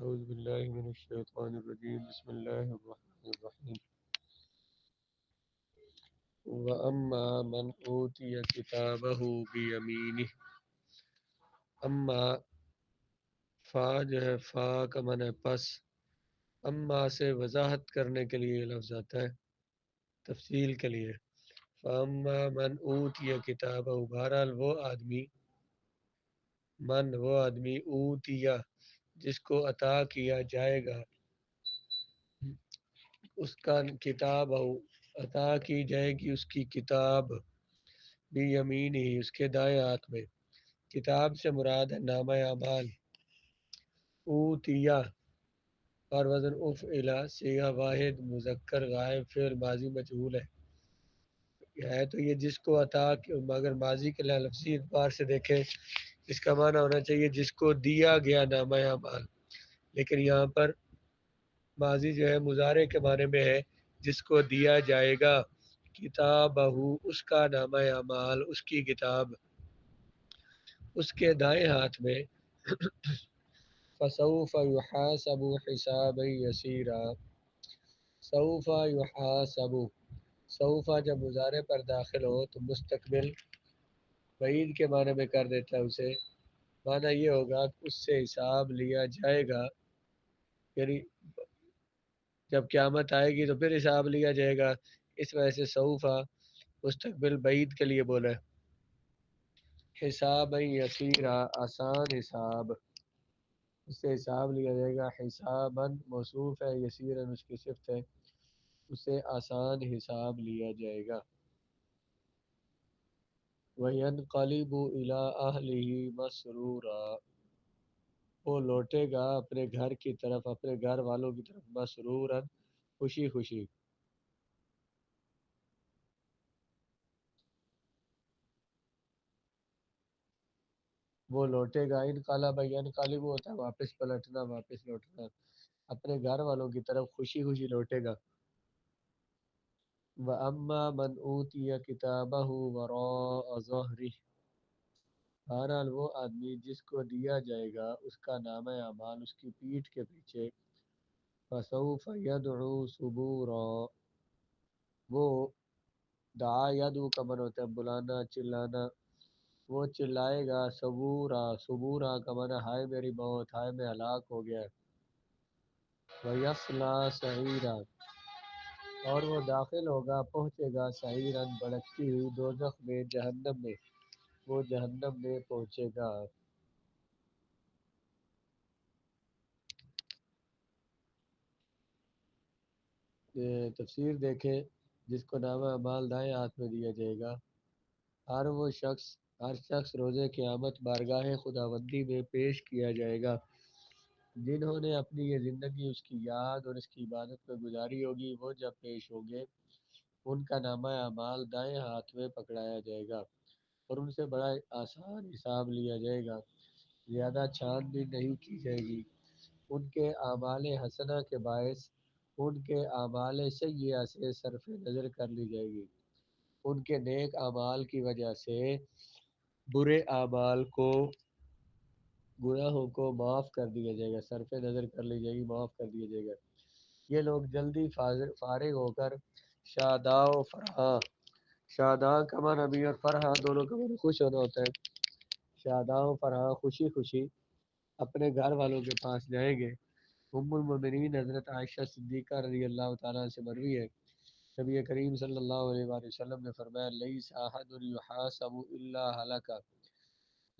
أعوذ بالله من الشيطان الرجيم بسم الله الرحمن الرحيم وأما من أوتي كتابه بيمينه اما فا جو ہے فا کا معنی ہے پس اما سے وضاحت کرنے کے لیے لفظ آتا ہے تفصیل کے لیے فاما من اوتی کتابہ بہرحال وہ آدمی اوتیا جس کو عطا کیا جائے گا اس کا کتاب عطا کی جائے گی اس کی کتاب بھی یمین ہی اس کے دائیں ہاتھ میں کتاب سے مراد ہے نامہ اعمال اوتیا اور وزن افعلا صیغہ واحد مذکر غائب فعل ماضی مجہول ہے تو یہ جس کو عطا مگر ماضی کے لفظی اعتبار سے دیکھیں اس کا معنی ہونا چاہیے جس کو دیا گیا نامہ اعمال، لیکن یہاں پر ماضی جو ہے مضارع کے معنی میں ہے جس کو دیا جائے گا کتابہ اس کا نامہ اعمال اس کی کتاب اس کے دائیں ہاتھ میں فسوف یحاسب حسابا یسیرا سوف یحاسب سوف جب مضارع پر داخل ہو تو مستقبل بعید کے معنی میں کر دیتا ہے اسے معنی یہ ہوگا کہ اس سے حساب لیا جائے گا، یعنی جب قیامت آئے گی تو پھر حساب لیا جائے گا، اس وجہ سے سوفا مستقبل بعید کے لیے بولا ہے حساب یسیرا آسان حساب اس سے حساب لیا جائے گا حساباً موصوف ہے یسیراً اس کی صفت ہے اسے آسان حساب لیا جائے گا وَيَنْقَلِبُ إِلَىٰ أَهْلِهِ مَسْرُورًا وہ لوٹے گا اپنے گھر کی طرف اپنے گھر والوں کی طرف مسروراً خوشی خوشی وہ لوٹے گا انقلب ینقلب ہوتا ہے واپس پلٹنا واپس لوٹنا اپنے گھر والوں کی طرف خوشی خوشی لوٹے گا وَأَمَّا مَنْ أُوتِيَ كِتَابَهُ وَرَاءَ ظَهْرِهِ بہرحال وہ آدمی جس کو دیا جائے گا اس کا نامہ اعمال اس کی پیٹھ کے پیچھے فَسَوْفَ يَدْعُو ثُبُورًا وہ دعا یدعو کا من ہوتا ہے بلانا چلانا وہ چلائے گا صبورا صبورا کا من ہائے میری موت ہائے میں ہلاک ہو گیا وَيَصْلَىٰ سَعِيرًا اور وہ داخل ہوگا پہنچے گا سعیراً بھڑکتی ہوئی دوزخ میں جہنم میں وہ جہنم میں پہنچے گا تفسیر دیکھیں جس کو نامہ اعمال دائیں ہاتھ میں دیا جائے گا ہر شخص روز قیامت بارگاہ خداوندی میں پیش کیا جائے گا جنہوں نے اپنی یہ زندگی اس کی یاد اور اس کی عبادت میں گزاری ہوگی وہ جب پیش ہوں گے ان کا نامہ اعمال دائیں ہاتھ میں پکڑایا جائے گا اور ان سے بڑا آسان حساب لیا جائے گا زیادہ چھان بھی نہیں کی جائے گی ان کے اعمال حسنہ کے باعث ان کے اعمال سیئہ سے صرف نظر کر لی جائے گی ان کے نیک اعمال کی وجہ سے برے اعمال کو گناہوں کو معاف کر دیا جائے گا صرف نظر کر لی جائے گی معاف کر دیا جائے گا یہ لوگ جلدی فارغ ہو کر شاداں و فرحاں شاداں کا معنی بھی اور فرحاں دونوں کا معنی خوش ہونا ہوتا ہے شاداں و فرحاں خوشی خوشی اپنے گھر والوں کے پاس جائیں گے ام المؤمنین حضرت عائشہ صدیقہ رضی اللہ تعالیٰ سے مروی ہے نبی کریم صلی اللہ علیہ وآلہ وسلم نے فرمایا لیس احد یحاسب الا ہلک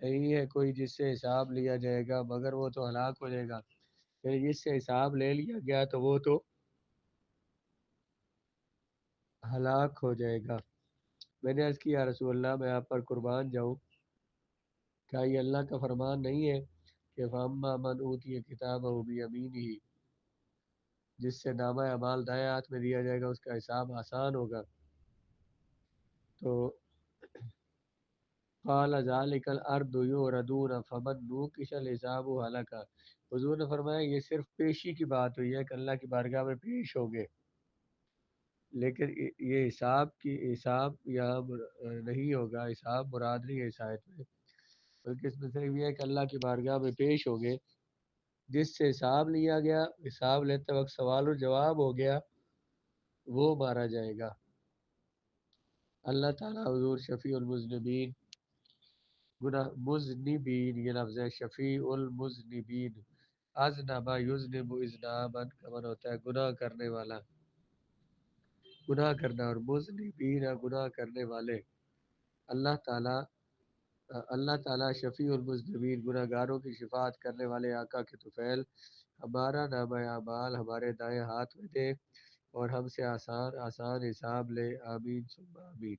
نہیں ہے کوئی جس سے حساب لیا جائے گا مگر وہ تو ہلاک ہو جائے گا، یعنی جس سے حساب لے لیا گیا تو وہ تو ہلاک ہو جائے گا۔ میں نے عرض کیا یا رسول اللہ میں آپ پر قربان جاؤں، کیا یہ اللہ کا فرمان نہیں ہے کہ فَأَمَّا مَنْ أُوتِيَ كِتَابَهُ بِيَمِينِهِ جس سے نامہ اعمال دائیں ہاتھ میں دیا جائے گا اس کا حساب آسان ہوگا؟ تو قال ذلك الارض يوردون فمن نوقش الحساب هلك حضور نے فرمایا یہ صرف پیشی کی بات ہوئی ہے کہ اللہ کی بارگاہ میں پیش ہوگے، لیکن یہ حساب یہاں نہیں ہوگا، حساب مراد نہیں ہے اس آیت میں، بلکہ اس میں صرف یہ ہے کہ اللہ کی بارگاہ میں پیش ہوگے جس سے حساب لیا گیا، حساب لیتے وقت سوال و جواب ہو گیا، وہ مارا جائے گا۔ اللہ تعالیٰ حضور شفیع المذنبین، گناہ مذنبین، یہ لفظ ہے شفیع المذنبین، اذنبا یذنب اذنابا کا معنی ہوتا ہے گناہ کرنے والا، گناہ کرنا، اور مذنبین گناہ کرنے والے۔ اللہ تعالیٰ اللہ تعالیٰ شفیع المذنبین، گناہ گاروں کی شفاعت کرنے والے آقا کے طفیل ہمارا نامہ اعمال ہمارے دائیں ہاتھ میں دے اور ہم سے آسان آسان حساب لے، آمین ثم آمین۔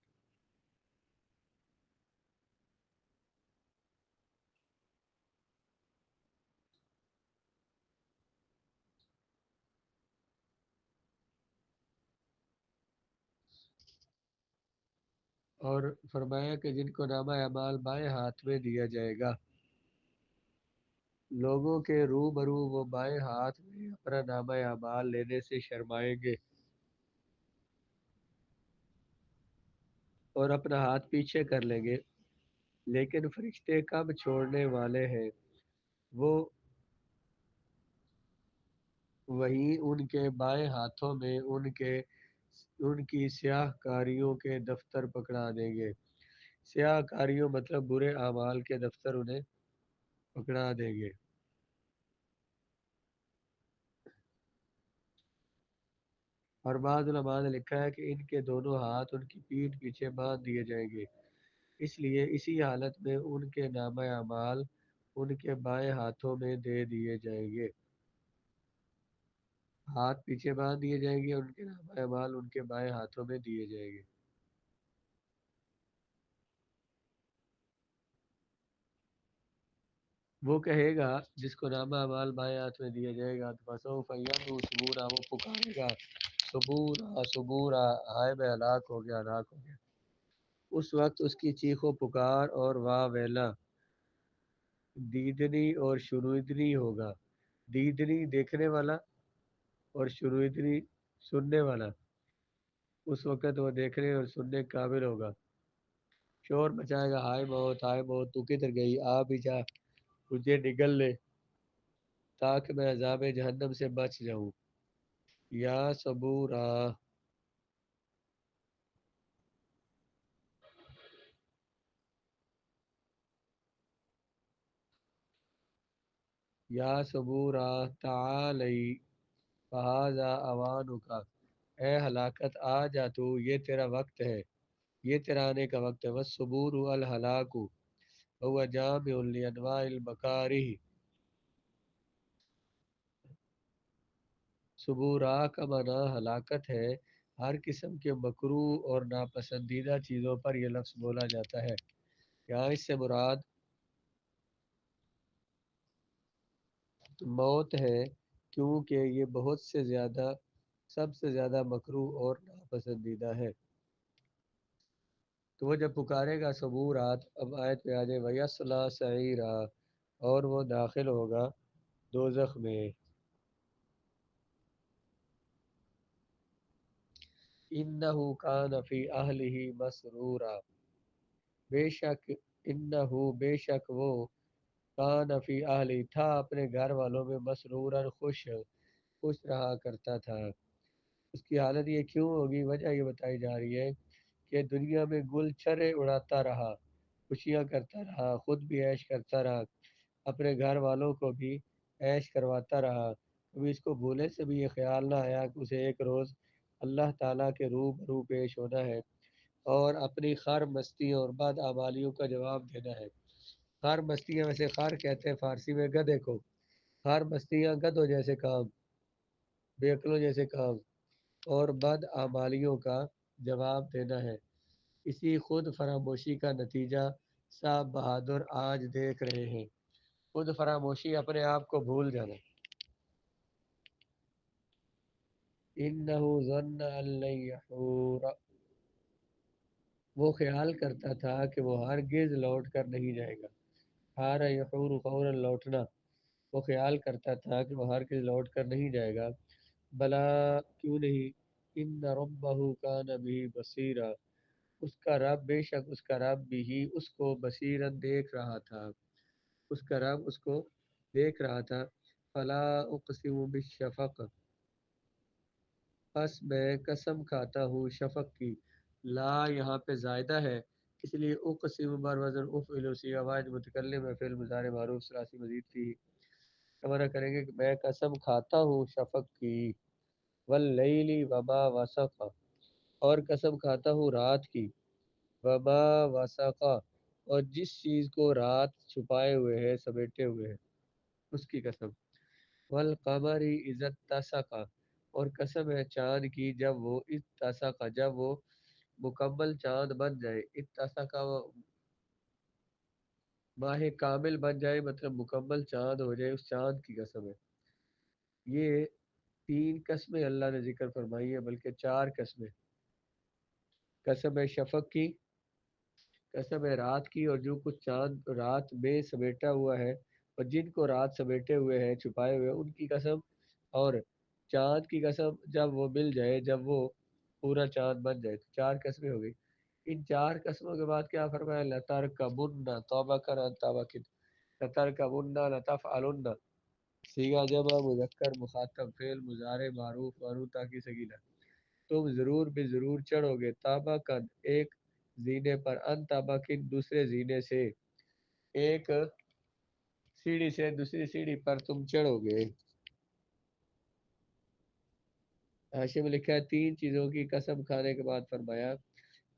اور فرمایا کہ جن کو نامہ اعمال بائیں ہاتھ میں دیا جائے گا، لوگوں کے روبرو وہ بائیں ہاتھ میں اپنا نامہ اعمال لینے سے شرمائیں گے اور اپنا ہاتھ پیچھے کر لیں گے، لیکن فرشتے کم چھوڑنے والے ہیں، وہ وہیں ان کے بائیں ہاتھوں میں ان کی سیاہ کاریوں کے دفتر پکڑا دیں گے۔ سیاہ کاریوں مطلب برے اعمال کے دفتر انہیں پکڑا دیں گے۔ اور بعض علماء نے لکھا ہے کہ ان کے دونوں ہاتھ ان کی پیٹھ پیچھے باندھ دیے جائیں گے، اس لیے اسی حالت میں ان کے نامہ اعمال ان کے بائیں ہاتھوں میں دے دیے جائیں گے۔ ہاتھ پیچھے باندھ دیے جائیں گے اور ان کے نامہ اعمال ان کے بائیں ہاتھوں میں دیے جائیں گے۔ وہ کہے گا جس کو نامہ اعمال بائیں ہاتھ میں دیا جائے گا، تو فسوف یدعو ثبورا، وہ پکارے گا ثبورا ثبورا، ہائے میں ہلاک ہو گیا، ہلاک ہو گیا۔ اس وقت اس کی چیخ و پکار اور واہ ویلا دیدنی اور شنودنی ہوگا۔ دیدنی دیکھنے والا اور شنودنی سننے والا، اس وقت وہ دیکھنے اور سننے کے قابل ہوگا۔ شور مچائے گا ہائے موت تو کدھر گئی، آ بھی جا، مجھے نگل لے تاکہ میں عذاب جہنم سے بچ جاؤں۔ یا صبورا، یا صبورا تعالی فہذا اوانک، اے ہلاکت آ جا تو، یہ تیرا وقت ہے، یہ تیرا آنے کا وقت ہے۔ والصبور الہلاک هو جامع لانواع المکارہ، صبورا کا معنی ہلاکت ہے، ہر قسم کے مکروہ اور ناپسندیدہ چیزوں پر یہ لفظ بولا جاتا ہے۔ یہاں اس سے مراد موت ہے، کیونکہ یہ بہت سے زیادہ سب سے زیادہ مکروہ اور ناپسندیدہ ہے۔ تو وہ جب پکارے گا صبورات، اب آیت پہ آ جائے وَيَصْلَىٰ سَعِيرًا، اور وہ داخل ہوگا دوزخ میں۔ اِنَّهُ كَانَ فِي أَهْلِهِ مَسْرُورًا، بے شک انہو بے شک وہ کان فی اہلی تھا اپنے گھر والوں میں مسرورا خوش خوش رہا کرتا تھا۔ اس کی حالت یہ کیوں ہوگی؟ وجہ یہ بتائی جا رہی ہے کہ دنیا میں گل چھرے اڑاتا رہا، خوشیاں کرتا رہا، خود بھی عیش کرتا رہا، اپنے گھر والوں کو بھی عیش کرواتا رہا، کبھی اس کو بھولے سے بھی یہ خیال نہ آیا کہ اسے ایک روز اللہ تعالیٰ کے روبرو پیش ہونا ہے اور اپنی خر مستیوں اور بد اعمالیوں کا جواب دینا ہے۔ خر مستیاں ویسے خر کہتے ہیں فارسی میں گدھے کو، خر مستیاں گدھوں جیسے کام، بے عقلوں جیسے کام، اور بد اعمالیوں کا جواب دینا ہے۔ اسی خود فراموشی کا نتیجہ صاحب بہادر آج دیکھ رہے ہیں۔ خود فراموشی، اپنے آپ کو بھول جانا۔ انہ ظن ان لن یحور، وہ خیال کرتا تھا کہ وہ ہرگز لوٹ کر نہیں جائے گا۔ حار یحور فوراً لوٹنا، وہ خیال کرتا تھا کہ وہ ہرگز لوٹ کر نہیں جائے گا۔ بلا، کیوں نہیں، ان ربہ کان بہ بصیرا، اس کا رب بے شک اس کا رب بھی ہی اس کو بصیراً دیکھ رہا تھا، اس کا رب اس کو دیکھ رہا تھا۔ فلا اقسم بالشفق، پس میں قسم کھاتا ہوں شفق کی. لا یہاں پہ زائدہ ہے، اس لیے اقسم بر وزن افعل سی واحد متکلم ہے، فعل مضارع معروف ثلاثی مزید تھی. ہمارا کریں گے کہ میں قسم کھاتا ہوں شفق کی. واللیل وما وسق، اور قسم کھاتا ہوں رات کی. وما وسق، اور جس چیز کو رات چھپائے ہوئے ہے سمیٹے ہوئے ہے اس کی قسم. والقمر اذا اتسق، اور قسم ہے چاند کی جب وہ اتسق، جب وہ مکمل چاند بن جائے. اتسق ماہ کامل بن جائے، مطلب مکمل چاند ہو جائے، اس چاند کی قسم ہے. یہ تین قسمیں اللہ نے ذکر فرمائی ہیں، بلکہ چار قسمیں. قسم ہے شفق کی، قسم ہے رات کی، اور جو کچھ چاند رات میں سمیٹا ہوا ہے اور جن کو رات سمیٹے ہوئے ہیں چھپائے ہوئے ان کی قسم. اور چاند کی قسم جب وہ مل جائے، جب وہ پورا چاند بن جائے. تو چار قسمیں ہو گئی. ان چار قسموں کے بعد کیا فرمایا؟ لَتَرْكَبُنَّ، توبہ کر توبہ کی. لَتَرْكَبُنَّ لَتَفْعَلُنَّ، صیغہ جمع مذکر مخاطب فعل مضارع معروف معروطہ کی صیغہ. تم ضرور بے ضرور چڑھو گے. تابہ کن ایک زینے پر، ان تابہ کن دوسرے زینے سے، ایک سیڑھی سے دوسری سیڑھی پر تم چڑھو گے. حاشیے میں لکھا ہے تین چیزوں کی قسم کھانے کے بعد فرمایا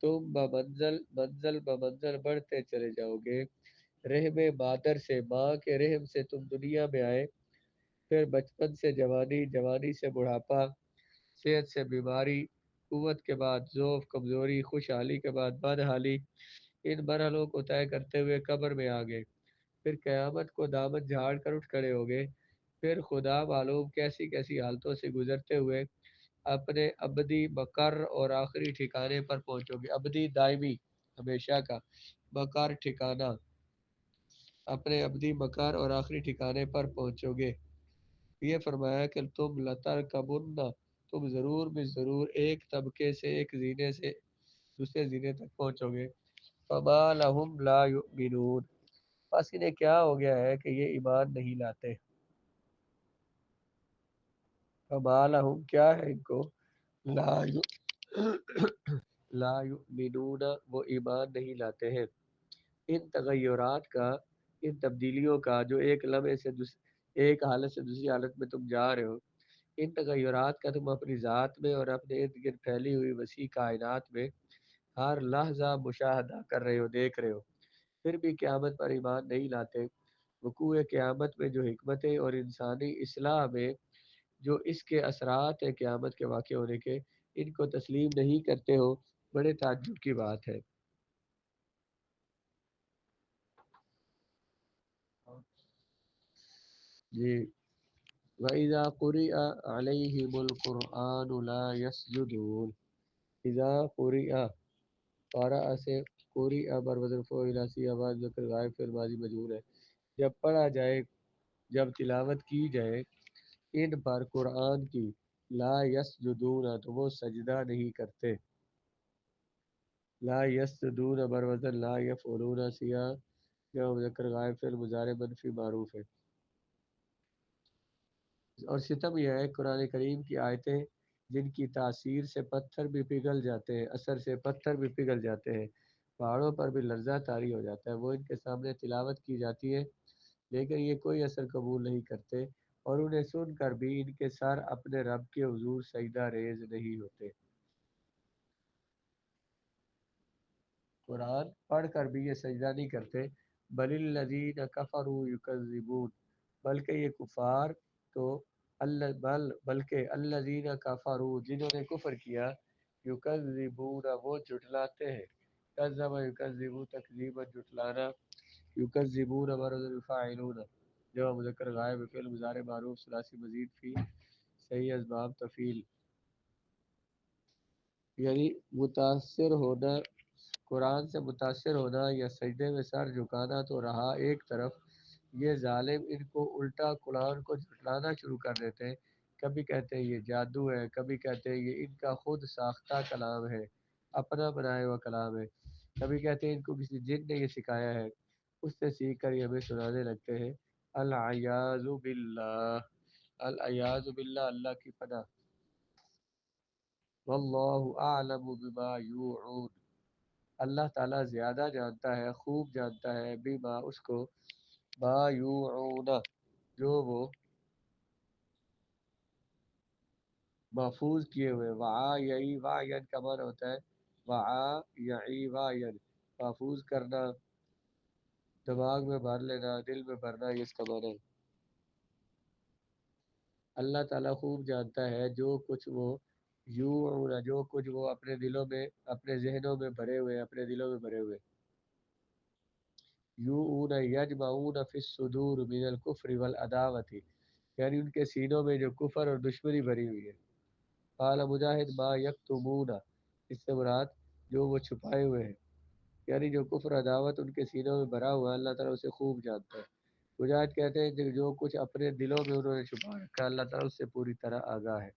تم بمنزل منزل بمنزل بڑھتے چلے جاؤ گے. رحم مادر سے، ماں کے رحم سے تم دنیا میں آئے، پھر بچپن سے جوانی، جوانی سے بڑھاپا، صحت سے بیماری، قوت کے بعد ضعف کمزوری، خوشحالی کے بعد بدحالی. ان مرحلوں کو طے کرتے ہوئے قبر میں آ گئے. پھر قیامت کو دامن جھاڑ کر اٹھ کھڑے ہو گئے. پھر خدا معلوم کیسی کیسی حالتوں سے گزرتے ہوئے اپنے ابدی مقر اور آخری ٹھکانے پر پہنچو گے. ابدی دائمی ہمیشہ کا، مقر ٹھکانہ، اپنے ابدی مقر اور آخری ٹھکانے پر پہنچو گے. یہ فرمایا کہ تم لترکبن، تم ضرور بھی ضرور ایک طبقے سے، ایک زینے سے دوسرے زینے تک پہنچو گے. فما لہم لا یؤمنون، بس انہیں کیا ہو گیا ہے کہ یہ ایمان نہیں لاتے. فما لہم کیا ہے ان کو، لا لا یؤمنون وہ ایمان نہیں لاتے ہیں. ان تغیرات کا، ان تبدیلیوں کا جو ایک لمحے سے ایک حالت سے دوسری حالت میں تم جا رہے ہو، ان تغیرات کا تم اپنی ذات میں اور اپنے ارد گرد پھیلی ہوئی وسیع کائنات میں ہر لحظہ مشاہدہ کر رہے ہو، دیکھ رہے ہو، پھر بھی قیامت پر ایمان نہیں لاتے. وقوع قیامت میں جو حکمتیں اور انسانی اصلاح میں جو اس کے اثرات ہیں قیامت کے واقع ہونے کے، ان کو تسلیم نہیں کرتے ہو، بڑے تعجب کی بات ہے. جی. وَإِذَا قُرِئَ عَلَيْهِمُ الْقُرْآنُ لَا يَسْجُدُونَ. اذا قُرِئَ، قرأ سے قُرِئَ بر وزن فعل سی آواز ذکر غائب فعل ماضی مجہور ہے. جب پڑھا جائے، جب تلاوت کی جائے ان پر قرآن کی، لا یسجدون تو وہ سجدہ نہیں کرتے. لا یسجدون بر وزن لا یفعلون سیاح جو ذکر غائب فعل مضارع منفی معروف ہے. اور ستم یہ ہے قرآن کریم کی آیتیں جن کی تاثیر سے پتھر بھی پگھل جاتے ہیں، اثر سے پتھر بھی پگھل جاتے ہیں، پہاڑوں پر بھی لرزہ طاری ہو جاتا ہے، وہ ان کے سامنے تلاوت کی جاتی ہے لیکن یہ کوئی اثر قبول نہیں کرتے، اور انہیں سن کر بھی ان کے سر اپنے رب کے حضور سجدہ ریز نہیں ہوتے. قرآن پڑھ کر بھی یہ سجدہ نہیں کرتے. بل الذین کفروا یکذبون، بلکہ یہ کفار تو بلکہ الذین کفروا جنہوں نے کفر کیا، یکذبون وہ جھٹلاتے ہیں. کذب یکذب تکذیبا جھٹلانا، یکذبون مرض الفاعلون جو مذکر غائب فعل مضارع معروف ثلاثی مزید فی صحیح اسباب تفعیل. یعنی متاثر ہونا، قرآن سے متاثر ہونا یا سجدے میں سر جھکانا تو رہا ایک طرف، یہ ظالم ان کو الٹا قرآن کو جھٹلانا شروع کر دیتے ہیں. کبھی کہتے ہیں یہ جادو ہے، کبھی کہتے ہیں یہ ان کا خود ساختہ کلام ہے، اپنا بنایا ہوا کلام ہے، کبھی کہتے ہیں ان کو کسی جن نے یہ سکھایا ہے، اس سے سیکھ کر یہ ہمیں سنانے لگتے ہیں. العیاذ باللہ، العیاذ باللہ، اللہ کی پناہ۔ واللہ اعلم بما یوعون، اللہ تعالیٰ زیادہ جانتا ہے، خوب جانتا ہے، بما اس کو، ما یوعون جو وہ محفوظ کیے ہوئے۔ وعا یعی وعین کا معنی ہوتا ہے وعا یعی وعین، محفوظ کرنا، دماغ میں بھر لینا، دل میں بھرنا، یہ اس کا معنی ہے۔ اللہ تعالیٰ خوب جانتا ہے جو کچھ وہ یوعون، جو کچھ وہ اپنے دلوں میں، اپنے ذہنوں میں بھرے ہوئے، اپنے دلوں میں بھرے ہوئے۔ یوعون یجمعون فی الصدور من الکفر والعداوۃ، یعنی ان کے سینوں میں جو کفر اور دشمنی بھری ہوئی ہے۔ قال مجاہد ما یکتمون، اس سے مراد جو وہ چھپائے ہوئے ہیں، یعنی جو کفر عداوت ان کے سینوں میں بھرا ہوا ہے، اللہ تعالیٰ اسے خوب جانتا ہے۔ مجاہد کہتے ہیں کہ جو کچھ اپنے دلوں میں انہوں نے چھپا رکھا ہے، اللہ تعالیٰ اس سے پوری طرح آگاہ ہے۔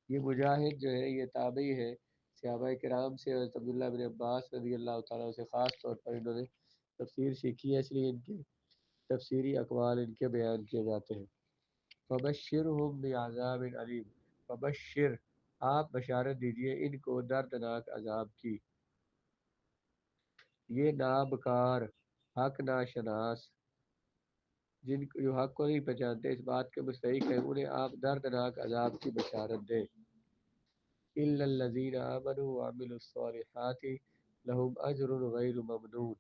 یہ مجاہد جو ہے یہ تابعی ہے صحابہ کرام سے، اور عبداللہ بن عباس رضی اللہ تعالیٰ سے خاص طور پر انہوں نے تفسیر سیکھی ہے، اس لیے ان کے تفسیری اقوال ان کے بیان کیے جاتے ہیں۔ فبشرہم بعذاب علیم، فبشر آپ بشارت دیجئے ان کو دردناک عذاب کی۔ یہ نابکار، حق ناشناس، جن کو جو حق کو نہیں پہچانتے، اس بات کے مستحق ہیں، انہیں آپ دردناک عذاب کی بشارت دیں۔ الا الذین آمنوا وعملوا الصالحات لهم اجر غیر ممنون،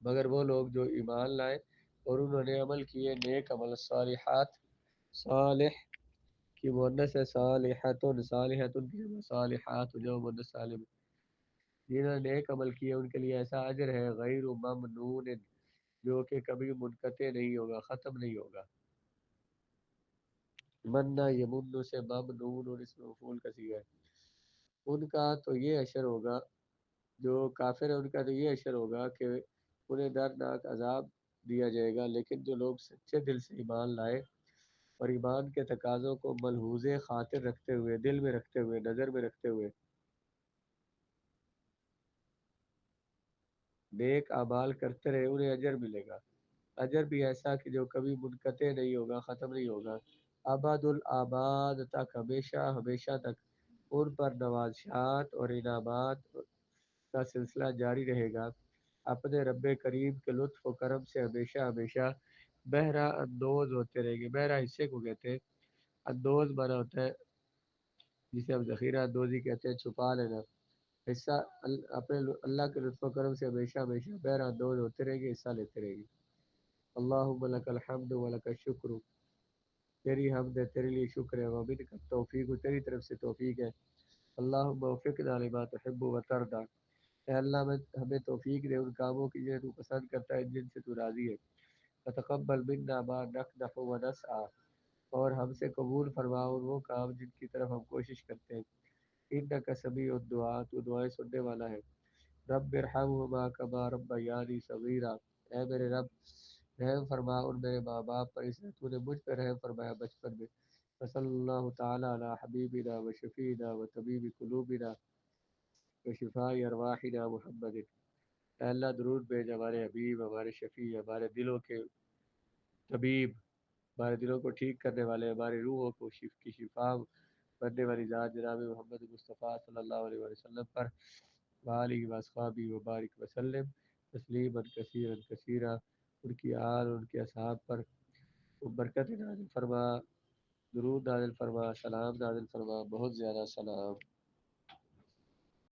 مگر وہ لوگ جو ایمان لائے اور انہوں نے عمل کیے نیک عمل، صالحات، صالح کی مؤنث ہے، صالحتن، صالحتن کی جمع صالحات جو مؤنث سالم، جنہوں نے نیک عمل کیے ان کے لیے ایسا اجر ہے غیر ممنون، جو کہ کبھی منقطع نہیں ہوگا، ختم نہیں ہوگا۔ مننا یمن سے ممنون، اور اس میں مفعول کا صیغہ ہے۔ ان کا تو یہ اشر ہوگا، جو کافر ہے ان کا تو یہ اشر ہوگا کہ انہیں دردناک عذاب دیا جائے گا، لیکن جو لوگ سچے دل سے ایمان لائے اور ایمان کے تقاضوں کو ملحوظ خاطر رکھتے ہوئے، دل میں رکھتے ہوئے، نظر میں رکھتے ہوئے نیک اعمال کرتے رہے، انہیں اجر ملے گا، اجر بھی ایسا کہ جو کبھی منقطع نہیں ہوگا، ختم نہیں ہوگا، ابد الآباد تک، ہمیشہ ہمیشہ تک ان پر نوازشات اور انعامات کا سلسلہ جاری رہے گا، اپنے رب کریم کے لطف و کرم سے ہمیشہ ہمیشہ بہرہ اندوز ہوتے رہیں گے۔ بہرہ حصے کو کہتے ہیں، اندوز مانا ہوتا ہے جسے ہم ذخیرہ اندوزی کہتے ہیں، چھپا لینا، حصہ اپنے اللہ کے لطف و کرم سے ہمیشہ ہمیشہ بہرہ اندوز ہوتے رہیں گے، حصہ لیتے رہیں گے۔ اللہم لک الحمد و لک الشکر، تیری حمد ہے، تیرے لیے شکر ہے، ومنک التوفیق، تیری طرف سے توفیق ہے۔ اللہم وفقنا لما تحب و ترضى، اے اللہ ہمیں توفیق دے ان کاموں کی جنہیں تو پسند کرتا ہے، جن سے تو راضی ہے۔ فتقبل منا ما نقنح و نسعى، اور ہم سے قبول فرما ان وہ کام جن کی طرف ہم کوشش کرتے ہیں۔ انک سمیع الدعاء، تو دعائیں سننے والا ہے۔ رب ارحمہما کما ربیانی صغیرا، اے میرے رب رحم فرما ان میرے ماں باپ پر، اس نے تو نے مجھ پر رحم فرمایا بچپن میں۔ وصلی اللہ تعالی علی حبیبنا و شفینا و طبیب قلوبنا و شفاء ارواحنا محمد، اے اللہ درود بھیج ہمارے حبیب، ہمارے شفیع، ہمارے دلوں کے طبیب، ہمارے دلوں کو ٹھیک کرنے والے، ہماری روحوں کو کی شفا بننے والی ذات جناب محمد مصطفیٰ صلی اللہ علیہ وسلم پر، وآلہ واصحابہ وبارک وسلم تسلیما کثیرا کثیرا، ان کی آل اور ان کے اصحاب پر برکت نازل فرما، درود نازل فرما، سلام نازل فرما، بہت زیادہ سلام۔